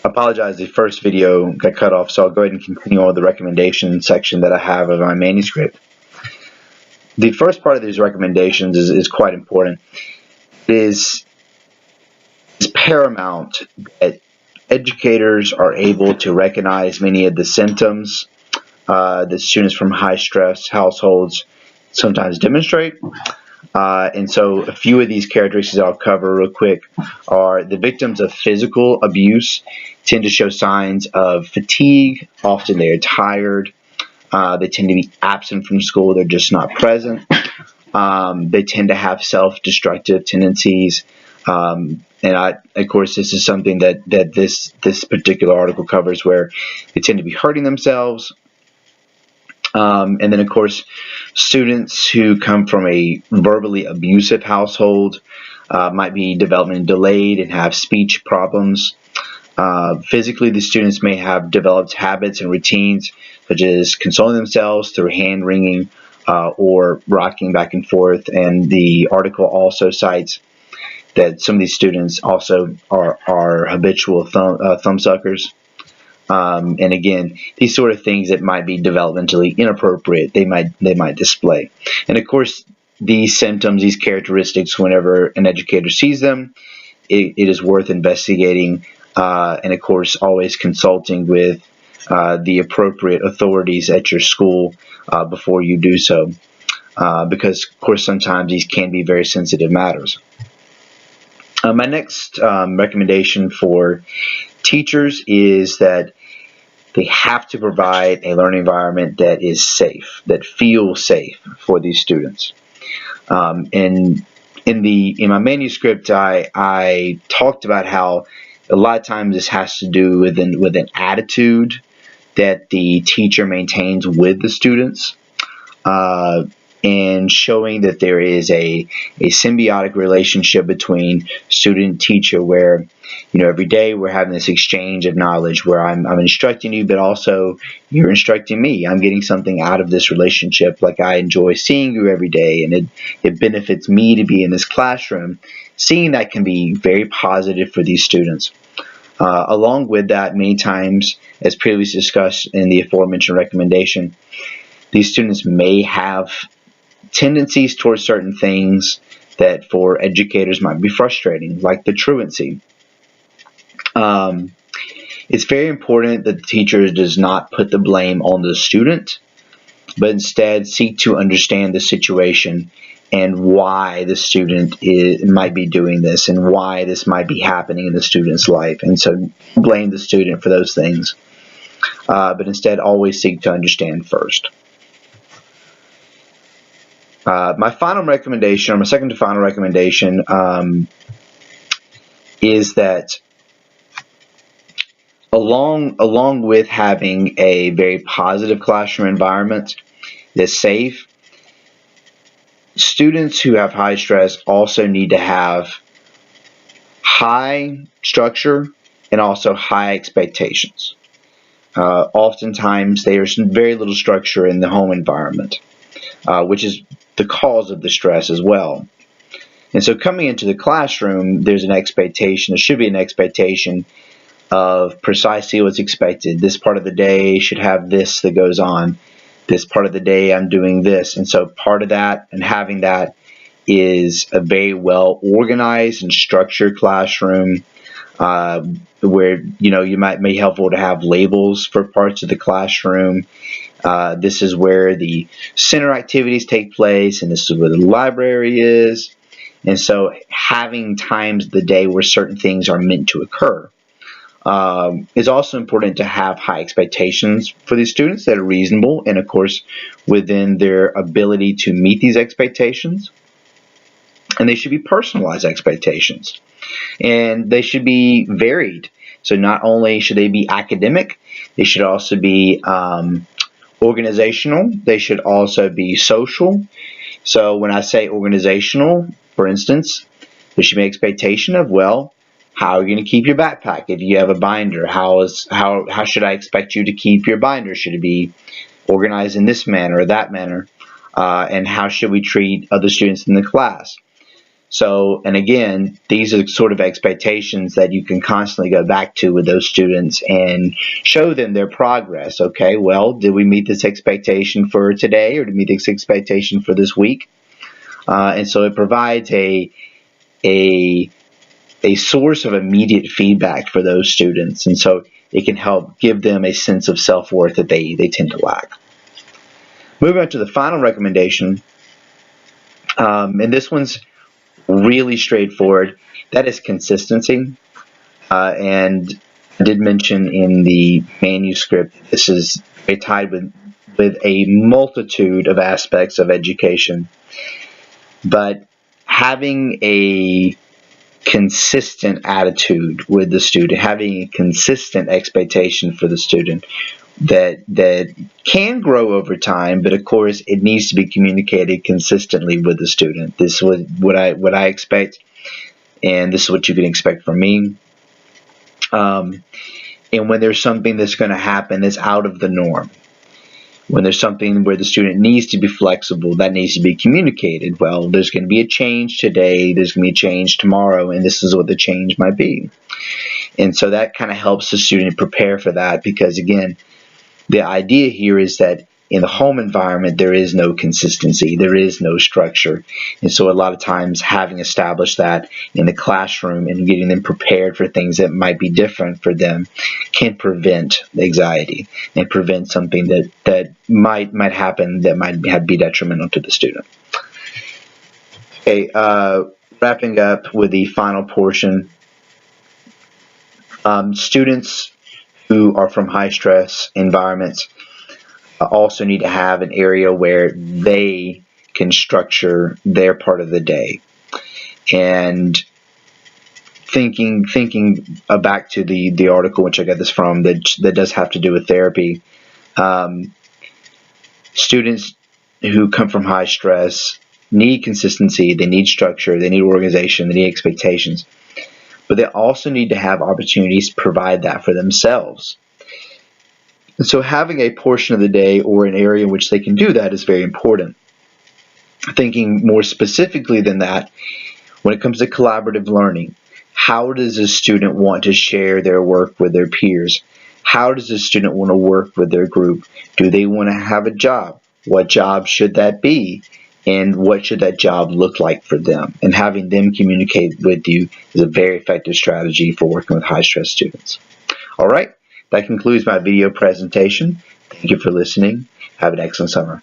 Apologize, the first video got cut off, so I'll go ahead and continue on with the recommendation section that I have of my manuscript. The first part of these recommendations is quite important. It is paramount that educators are able to recognize many of the symptoms that students from high-stress households sometimes demonstrate. And so a few of these characteristics I'll cover real quick are the victims of physical abuse tend to show signs of fatigue. Often they're tired. They tend to be absent from school. They're just not present. They tend to have self-destructive tendencies. Of course, this is something that this particular article covers, where they tend to be hurting themselves. And then, of course, students who come from a verbally abusive household might be developmentally delayed and have speech problems. Physically, the students may have developed habits and routines, such as consoling themselves through hand wringing or rocking back and forth. And the article also cites that some of these students also are habitual thumb suckers. And again, these sort of things that might be developmentally inappropriate, they might display. And of course, these symptoms, these characteristics, whenever an educator sees them, it is worth investigating, and of course, always consulting with the appropriate authorities at your school before you do so, because of course sometimes these can be very sensitive matters. My next recommendation for teachers is that they have to provide a learning environment that is safe, that feels safe for these students. In my manuscript, I talked about how a lot of times this has to do with an attitude that the teacher maintains with the students, and showing that there is a symbiotic relationship between student and teacher, where every day we're having this exchange of knowledge, where I'm instructing you, but also you're instructing me. I'm getting something out of this relationship. Like, I enjoy seeing you every day, and it benefits me to be in this classroom. Seeing that can be very positive for these students. Along with that, many times, as previously discussed in the aforementioned recommendation, these students may have tendencies towards certain things that for educators might be frustrating, like the truancy. It's very important that the teacher does not put the blame on the student, but instead seek to understand the situation and why the student might be doing this, and why this might be happening in the student's life. And so blame the student for those things, but instead always seek to understand first. My final recommendation, or my second to final recommendation, is that along with having a very positive classroom environment that's safe, students who have high stress also need to have high structure and also high expectations. Oftentimes there's very little structure in the home environment, which is the cause of the stress as well. And so coming into the classroom, there's an expectation, there should be an expectation of precisely what's expected. This part of the day should have this that goes on. This part of the day I'm doing this. And so part of that, and having that, is a very well organized and structured classroom, where you may be helpful to have labels for parts of the classroom. This is where the center activities take place, and this is where the library is. And so having times of the day where certain things are meant to occur. It's also important to have high expectations for these students that are reasonable, and of course within their ability to meet these expectations. And they should be personalized expectations, and they should be varied. So not only should they be academic, they should also be organizational. They should also be social. So when I say organizational, for instance, there should be an expectation of, well, how are you going to keep your backpack? If you have a binder, how should I expect you to keep your binder? Should it be organized in this manner or that manner? And how should we treat other students in the class? So, and again, these are the sort of expectations that you can constantly go back to with those students and show them their progress. Okay, well, did we meet this expectation for today, or did we meet this expectation for this week? And so it provides a source of immediate feedback for those students, and so it can help give them a sense of self-worth that they tend to lack. Moving on to the final recommendation, and this one's really straightforward. That is consistency. And I did mention in the manuscript, this is tied with a multitude of aspects of education. But having a consistent attitude with the student, having a consistent expectation for the student that can grow over time, but of course it needs to be communicated consistently with the student. This is what I expect, and this is what you can expect from me. And when there's something that's going to happen that's out of the norm, when there's something where the student needs to be flexible, that needs to be communicated. Well, there's going to be a change today, there's going to be a change tomorrow, and this is what the change might be. And so that kind of helps the student prepare for that, because again, the idea here is that in the home environment, there is no consistency, there is no structure. And so a lot of times having established that in the classroom and getting them prepared for things that might be different for them can prevent anxiety and prevent something that might happen that might be detrimental to the student. Okay, wrapping up with the final portion. Students who are from high stress environments also need to have an area where they can structure their part of the day. And thinking back to the article which I got this from, that does have to do with therapy. Students who come from high stress need consistency, they need structure, they need organization, they need expectations. But they also need to have opportunities to provide that for themselves. And so having a portion of the day or an area in which they can do that is very important. Thinking more specifically than that, when it comes to collaborative learning, how does a student want to share their work with their peers? How does a student want to work with their group? Do they want to have a job? What job should that be? And what should that job look like for them? And having them communicate with you is a very effective strategy for working with high stress students. All right, that concludes my video presentation. Thank you for listening. Have an excellent summer.